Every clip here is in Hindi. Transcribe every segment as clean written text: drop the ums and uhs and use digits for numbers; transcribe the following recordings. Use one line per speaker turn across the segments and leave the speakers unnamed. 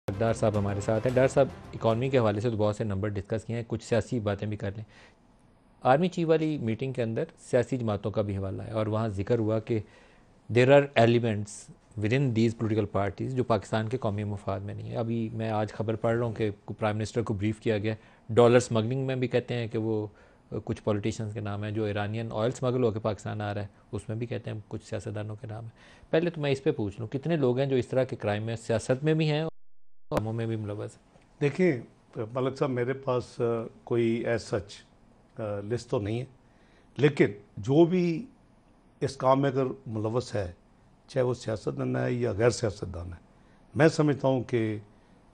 डार साहब हमारे साथ हैं। डार साहब, इकॉनमी के हवाले से तो बहुत से नंबर डिस्कस किए हैं, कुछ सियासी बातें भी कर लें। आर्मी चीफ वाली मीटिंग के अंदर सियासी जमातों का भी हवाला है और वहाँ जिक्र हुआ कि there are elements within these political parties जो पाकिस्तान के कौमी मफाद में नहीं है। अभी मैं आज खबर पढ़ रहा हूँ कि प्राइम मिनिस्टर को ब्रीफ किया गया। डॉलर स्मगलिंग में भी कहते हैं कि वो कुछ पॉलिटिशियंस के नाम है। जो ईरानियन ऑयल स्मगल होकर पाकिस्तान आ रहा है उसमें भी कहते हैं कुछ सियासतदानों के नाम है। पहले तो मैं इस पर पूछ लूँ, कितने लोग हैं जो इस तरह के क्राइम में सियासत में भी हैं और कामों में भी मुलव्वस हैं?
देखिए मलिक साहब, मेरे पास कोई एज सच लिस्ट तो नहीं है, लेकिन जो भी इस काम में अगर मुलव्वस है, चाहे वो सियासतदान है या गैर सियासतदान है, मैं समझता हूँ कि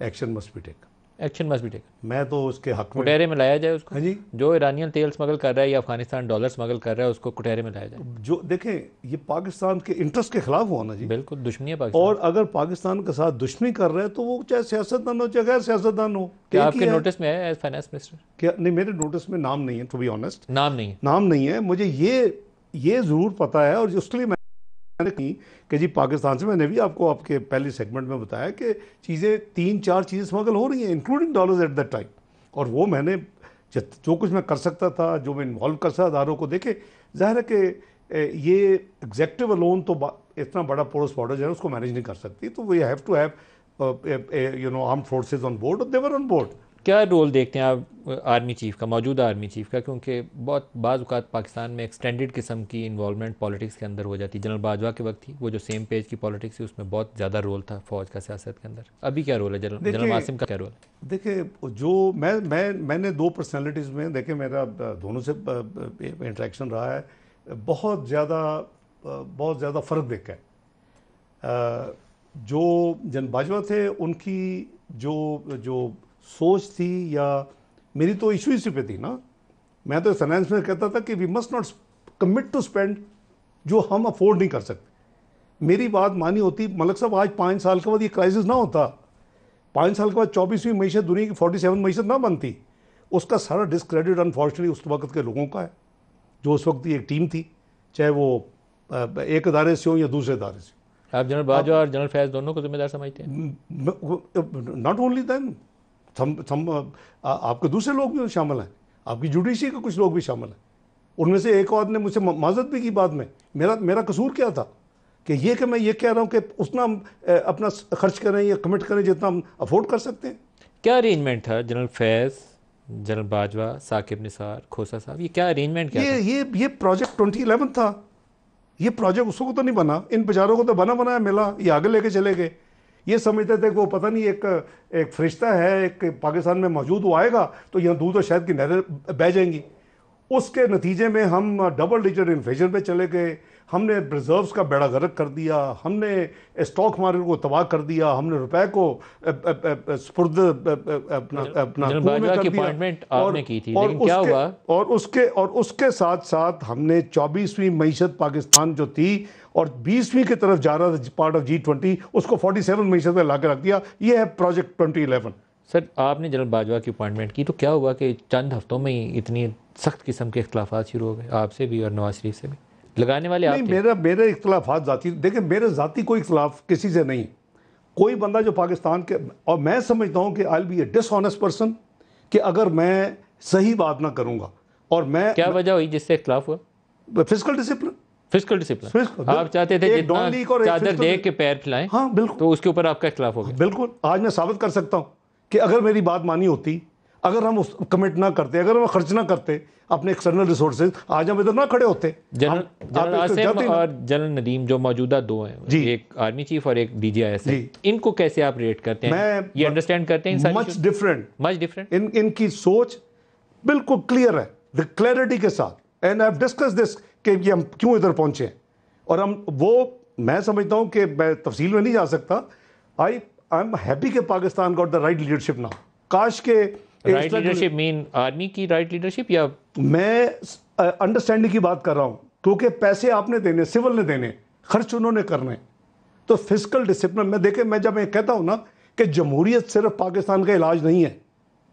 action must be taken.
Action must be taken.
मैं तो उसके हक में।
कुटहरे में लाया जाए उसको।
हाँ जी,
जो ईरानियन तेल स्मगल कर रहा है या अफगानिस्तान डॉलर स्मगल कर रहा है उसको कुटहरे में लाया जाए।
जो देखें, ये पाकिस्तान के इंटरेस्ट के खिलाफ हुआ ना जी।
बिल्कुल दुश्मनी है पाकिस्तान।
और अगर पाकिस्तान के साथ दुश्मनी कर रहे हैं तो वो चाहे सियासतदान हो चाहे गैर सियासतदान हो।
क्या
एक ही
आपके
है।
नोटिस में है एज फाइनेंस मिनिस्टर?
क्या नहीं, मेरे नोटिस में नाम नहीं है, टू बी ऑनेस्ट।
नाम नहीं है।
नाम नहीं है। मुझे ये ज़रूर पता है, और उसके लिए मैंने की कि जी पाकिस्तान से, मैंने भी आपको आपके पहले सेगमेंट में बताया कि चीज़ें 3-4 चीज़ें स्मगल हो रही हैं, including dollars at that time. और वो मैंने जो कुछ मैं कर सकता था, जो मैं इन्वॉल्व कर सकता अदारों को, देखे ज़ाहिर है कि ये एग्जेक्टिव अलोन तो इतना बड़ा पोरस बॉर्डर जो है उसको मैनेज नहीं कर सकती, तो we have to have armed forces on board, और दे वर ऑन बोर्ड।
क्या रोल देखते हैं आप आर्मी चीफ का, मौजूदा आर्मी चीफ का? क्योंकि बहुत बाज़ औक़ात पाकिस्तान में एक्सटेंडेड किस्म की इन्वॉल्वमेंट पॉलिटिक्स के अंदर हो जाती है। जनरल बाजवा के वक्त थी वो जो सेम पेज की पॉलिटिक्स थी, उसमें बहुत ज़्यादा रोल था फ़ौज का सियासत के अंदर। अभी क्या रोल है जनरल मासिम का, क्या रोल है?
देखिए, जो मैंने दो पर्सनैलिटीज़ में, देखे मेरा दोनों से इंटरेक्शन रहा है, बहुत ज़्यादा फ़र्क देखा है। जो जन बाजवा थे, उनकी जो सोच थी, या मेरी तो इशू इसी पे थी ना। मैं तो फाइनेंस में कहता था कि we must not commit to spend जो हम अफोर्ड नहीं कर सकते। मेरी बात मानी होती मलिक साहब, आज 5 साल के बाद ये क्राइसिस ना होता। 5 साल के बाद 24वीं मीशत, दुनिया की 47 मीशत ना बनती। उसका सारा डिस्क्रेडिट अनफॉर्चुनेटली उस वक्त के लोगों का है, जो उस वक्त की एक टीम थी, चाहे वो एक अदारे से हो या दूसरे अदारे से।
आप जनरल बाजवा और जनरल फैज़ दोनों को जिम्मेदार समझते हैं?
नॉट ओनली दैन, आपके दूसरे लोग भी शामिल हैं, आपकी जुडिशरी के कुछ लोग भी शामिल हैं। उनमें से एक और ने मुझसे माजरत भी की बाद में। मेरा कसूर क्या था कि मैं ये कह रहा हूँ कि उतना अपना खर्च करें या कमिट करें जितना हम अफोर्ड कर सकते हैं।
क्या अरेंजमेंट था जनरल फैज़, जनरल बाजवा, साकिब निसार, खोसा साहब, ये क्या अरेंजमेंट क्या था?
ये प्रोजेक्ट 2011 था। ये प्रोजेक्ट उसको तो नहीं बना, इन बेचारों को तो बनाया मिला, ये आगे लेके चले गए। ये समझते थे कि वो पता नहीं एक फरिश्ता है, एक पाकिस्तान में मौजूद, वो आएगा तो यहाँ दूध और शहद की नहरें बह जाएंगी। उसके नतीजे में हम डबल डिजिट इन्फ्लेशन पे चले गए, हमने रिजर्व्स का बेड़ा गर्क कर दिया, हमने स्टॉक मार्केट को तबाह कर दिया, हमने रुपए को स्पुर्द अपना
की अपॉइंटमेंट आपने की थी, लेकिन क्या हुआ?
और उसके साथ साथ हमने 24वीं मीशत पाकिस्तान जो थी और 20वीं की तरफ जा रहा था, पार्ट ऑफ G20, उसको 47 मीशत में ला के रख दिया। ये है प्रोजेक्ट 2011।
सर, आपने जनरल बाजवा की अपॉइंटमेंट की तो क्या हुआ कि चंद हफ्तों में ही इतनी सख्त किस्म के इख्तलाफात शुरू हो गए, आपसे भी और नवाज शरीफ से भी? लगाने वाले आप
नहीं, मेरे इख्तलाफात ज़ाती, देखिए मेरे ज़ाती कोई इख्तलाफ किसी से नहीं। कोई बंदा जो पाकिस्तान के, और मैं समझता हूँ कि आई बी ए डिसऑनेस्ट पर्सन कि अगर मैं सही बात ना करूँगा। और मैं,
क्या वजह हुई जिससे इख्तलाफ हुआ?
Physical discipline.
फिजिकल डिसिप्लिन आप चाहते थे जितना चादर देख के पैर फैलाएं।
हाँ बिल्कुल,
तो उसके ऊपर आपका इख्तलाफ हो गया।
बिल्कुल। आज मैं साबित कर सकता हूँ कि अगर मेरी बात मानी होती, अगर हम उस कमिट ना करते, अगर हम खर्च ना करते अपने एक्सटर्नल रिसोर्सेज, आज हम इधर ना खड़े होते।
जनरल आसिम और जनरल नदीम जो मौजूदा दो हैं, एक आर्मी चीफ और एक DGIS, इनको कैसे आप रेट करते हैं? ये अंडरस्टैंड करते हैं?
Much different. इनकी सोच बिल्कुल क्लियर है, द क्लैरिटी के साथ। And I have discuss this कि ये हम क्यों इधर पहुंचे हैं। और हम मैं समझता हूं कि मैं तफसील में नहीं जा सकता। आई एम हैप्पी कि Pakistan got the right leadership now. काश के
राइट लीडरशिप मीन आर्मी की राइट लीडरशिप, या
मैं अंडरस्टैंडिंग की बात कर रहा हूं, क्योंकि पैसे आपने देने, सिविल ने देने, खर्च उन्होंने करने। तो फिजिकल डिसिप्लिन में देखें, मैं जब मैं कहता हूं ना कि जमहूरियत सिर्फ पाकिस्तान का इलाज नहीं है,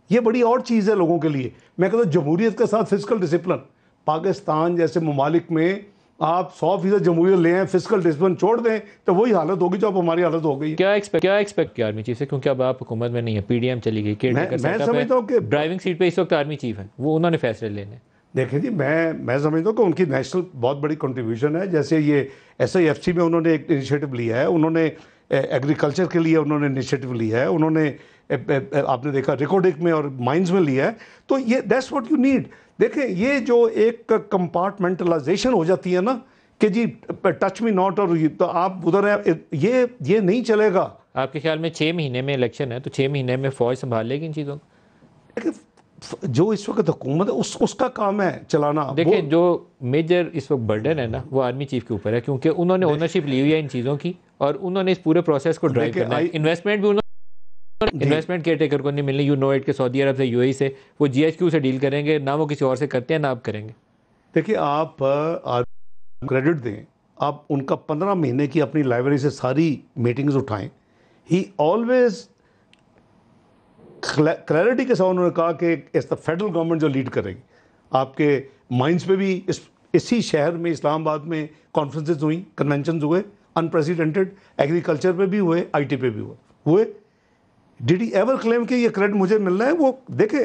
ये बड़ी और चीज़ है लोगों के लिए। मैं कहता हूं जमहूरियत के साथ फिजिकल डिसिप्लिन। पाकिस्तान जैसे ममालिक में आप 100% जमहूरियत ले आए, फिजिकल डिसिप्लिन छोड़ दें, तो वही हालत होगी जो अब हमारी हालत हो गई।
क्या एक्सपेक्ट किया आर्मी चीफ से, क्योंकि अब आप हुकूमत में नहीं है, पीडीएम चली गई,
मैं समझता हूँ कि
ड्राइविंग सीट पे इस वक्त आर्मी चीफ है, वो उन्होंने फैसले लेने।
देखें जी, मैं समझता हूँ कि उनकी नेशनल बहुत बड़ी कंट्रीब्यूशन है। जैसे ये SIFC में उन्होंने एक इनिशिएटिव लिया है, उन्होंने एग्रीकल्चर के लिए उन्होंने इनिशिएटिव लिया है, उन्होंने आपने देखा रिकॉर्डिक में और माइंस में लिया है। तो ये दैट्स व्हाट यू नीड। देखें, ये जो एक कंपार्टमेंटलाइजेशन हो जाती है ना कि जी टच मी नॉट, और तो आप उधर है, ये नहीं चलेगा।
आपके ख्याल में 6 महीने में इलेक्शन है, तो 6 महीने में फौज संभाल लेगी इन चीज़ों को?
जो इस वक्त हुकूमत है उसका काम है चलाना।
देखिए, जो मेजर इस वक्त बर्डन है ना, वो आर्मी चीफ के ऊपर है, क्योंकि उन्होंने ओनरशिप ली हुई है इन चीज़ों की, और उन्होंने इस पूरे प्रोसेस को ड्राइव करना है। इन्वेस्टमेंट भी उन्होंने, इन्वेस्टमेंट केयर टेकर को नहीं मिलनी। यू नो इट के सऊदी अरब से, UAE से, वो GHQ से डील करेंगे, ना वो किसी और से करते हैं ना आप करेंगे।
देखिए, आप क्रेडिट दें, आप उनका 15 महीने की अपनी लाइब्रेरी से सारी मीटिंग्स उठाएं। ही ऑलवेज क्लैरिटी के साथ उन्होंने कहा कि इस द फेडरल गवर्नमेंट जो लीड करेगी। आपके माइंस पे भी इसी शहर में, इस्लामाबाद में कॉन्फ्रेंसेस हुई, कन्वेंशन हुए, अनप्रेसिडेंटेड। एग्रीकल्चर पे भी हुए, IT पे भी हुए। डिड ही एवर क्लेम कि ये क्रेडिट मुझे मिलना है? वो देखे,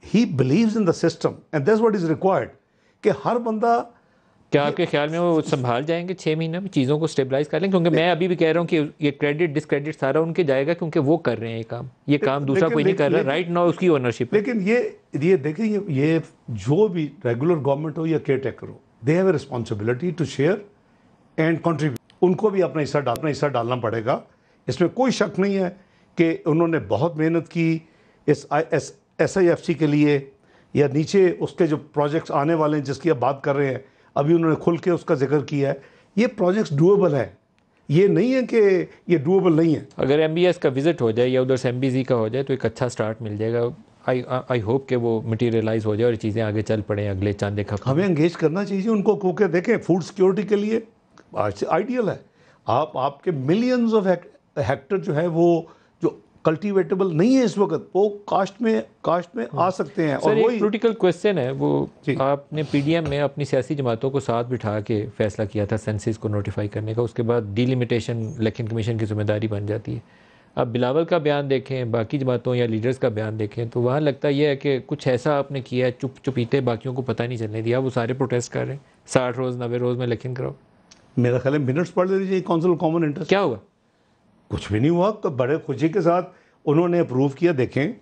he believes in the system and that's what is required कि हर बंदा।
क्या आपके ख्याल में वो संभाल जाएंगे 6 महीने में, चीज़ों को स्टेबलाइज कर लें? क्योंकि मैं अभी भी कह रहा हूँ कि ये क्रेडिट डिसक्रेडिट सारा उनके जाएगा, क्योंकि वो कर रहे हैं ये काम दूसरा कोई नहीं कर रहा। राइट नाउ उसकी ओनरशिप।
लेकिन ये देखिए, ये जो भी रेगुलर गवर्नमेंट हो या केयर टेकर हो, they have a responsibility to share and contribute. उनको भी अपना हिस्सा डालना पड़ेगा। इसमें कोई शक नहीं है कि उन्होंने बहुत मेहनत की इस SIFC के लिए, या नीचे उसके जो प्रोजेक्ट्स आने वाले हैं जिसकी आप बात कर रहे हैं, अभी उन्होंने खुल के उसका जिक्र किया है। ये प्रोजेक्ट्स डूएबल है, ये नहीं है कि ये डूएबल नहीं है।
अगर MBS का विजिट हो जाए या उधर से MBZ का हो जाए तो एक अच्छा स्टार्ट मिल जाएगा। आई होप कि वो मटीरियलाइज हो जाए और चीज़ें आगे चल पड़े अगले चंद एक हफ्ते।
हमें एंगेज करना चाहिए उनको, क्योंकि देखें, फूड सिक्योरिटी के लिए आइडियल है। आपके मिलियंस ऑफ हेक्टर जो है वो जो कल्टीवेटेबल नहीं है इस वक्त, वो कास्ट में आ सकते हैं।
सर,
और
एक
वही
क्रिटिकल क्वेश्चन है, वो आपने PDM में अपनी सियासी जमातों को साथ बिठा के फैसला किया था सेंसस को नोटिफाई करने का, उसके बाद डिलिमिटेशन इलेक्शन कमीशन की जिम्मेदारी बन जाती है। अब बिलावल का बयान देखें, बाकी जमातों या लीडर्स का बयान देखें, तो वहाँ लगता यह है कि कुछ ऐसा आपने किया है, चुपीते बाकियों को पता नहीं चलने दिया। वो सारे प्रोटेस्ट कर रहे हैं, 60 रोज़ 90 रोज़ में इलेक्शन कराओ।
मेरा ख्याल है मिनट्स पढ़ लेनी चाहिए काउंसिल ऑफ कॉमन इंटरेस्ट।
क्या हुआ?
कुछ भी नहीं हुआ। तो बड़े खुशी के साथ उन्होंने अप्रूव किया। देखें,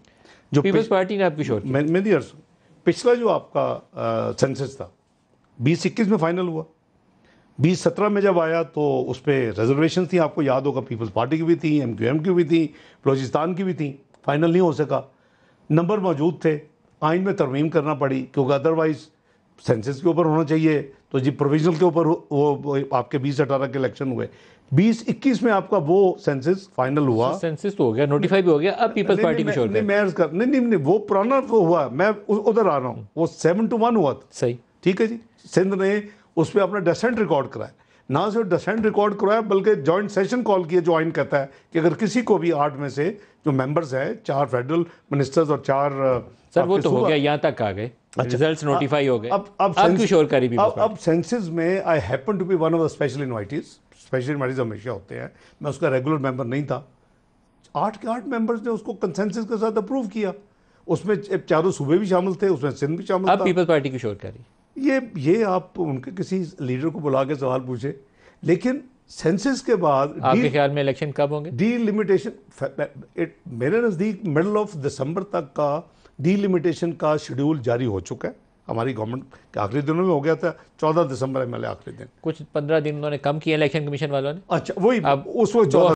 जो
पीपल्स पार्टी ने आपकी शोर की।
मेरी अर्ज, पिछला जो आपका सेंसस था 2021 में फाइनल हुआ। 2017 में जब आया तो उस पर रिजर्वेशन थी, आपको याद होगा, पीपल्स पार्टी की भी थी, MQM की भी थी, बलोचिस्तान की भी थी। फाइनल नहीं हो सका। नंबर मौजूद थे, आइन में तरमीम करना पड़ी, क्योंकि अदरवाइज सेंसस के ऊपर होना चाहिए। तो जी प्रोविजनल के ऊपर वो आपके 2018 के इलेक्शन हुए। 2021 में आपका वो सेंसस फाइनल हुआ।
सेंसस तो हो गया, नोटिफाई भी हो गया। अब पीपल्स पार्टी की शोर
नहीं, वो पुराना वो हुआ। मैं उधर आ रहा हूँ, वो 7-1 हुआ था।
सही,
ठीक है जी। सिंध ने उस पर अपना डिसेंट रिकॉर्ड कराया। ना सिर्फ डिसेंट रिकॉर्ड कराया, बल्कि जॉइंट सेशन कॉल किया, जो आइन कहता है कि अगर किसी को भी 8 में से जो मेंबर्स हैं, 4 फेडरल मिनिस्टर्स और 4
सर वो तो हो गया, यहाँ तक आ गए, रिजल्ट्स नोटिफाई हो गए। अब क्यों शोर करी?
अब सेंसस में I happen to be one of the special invitees. Special invitees हमेशा होते हैं, मैं उसका रेगुलर मेंबर नहीं था। 8 के 8 मेंबर्स ने उसको कंसेंसस के साथ अप्रूव किया। उसमें 4 सूबे भी शामिल थे, उसमें सिंध भी शामिल था।
अब पीपल्स पार्टी की शोर करी।
ये आप उनके किसी लीडर को बुला के सवाल पूछे। लेकिन सेंसस के बाद
आपके ख्याल में इलेक्शन कब होंगे?
डीलिमिटेशन, मेरे नज़दीक मिडल ऑफ दिसंबर तक का डीलिमिटेशन का शेड्यूल जारी हो चुका है। हमारी गवर्नमेंट के आखिरी दिनों में हो गया था, 14 दिसंबर है, आखिरी दिन।
कुछ 15 दिन उन्होंने कम किया इलेक्शन कमीशन वालों ने।
अच्छा, वही अब उस वक्त 14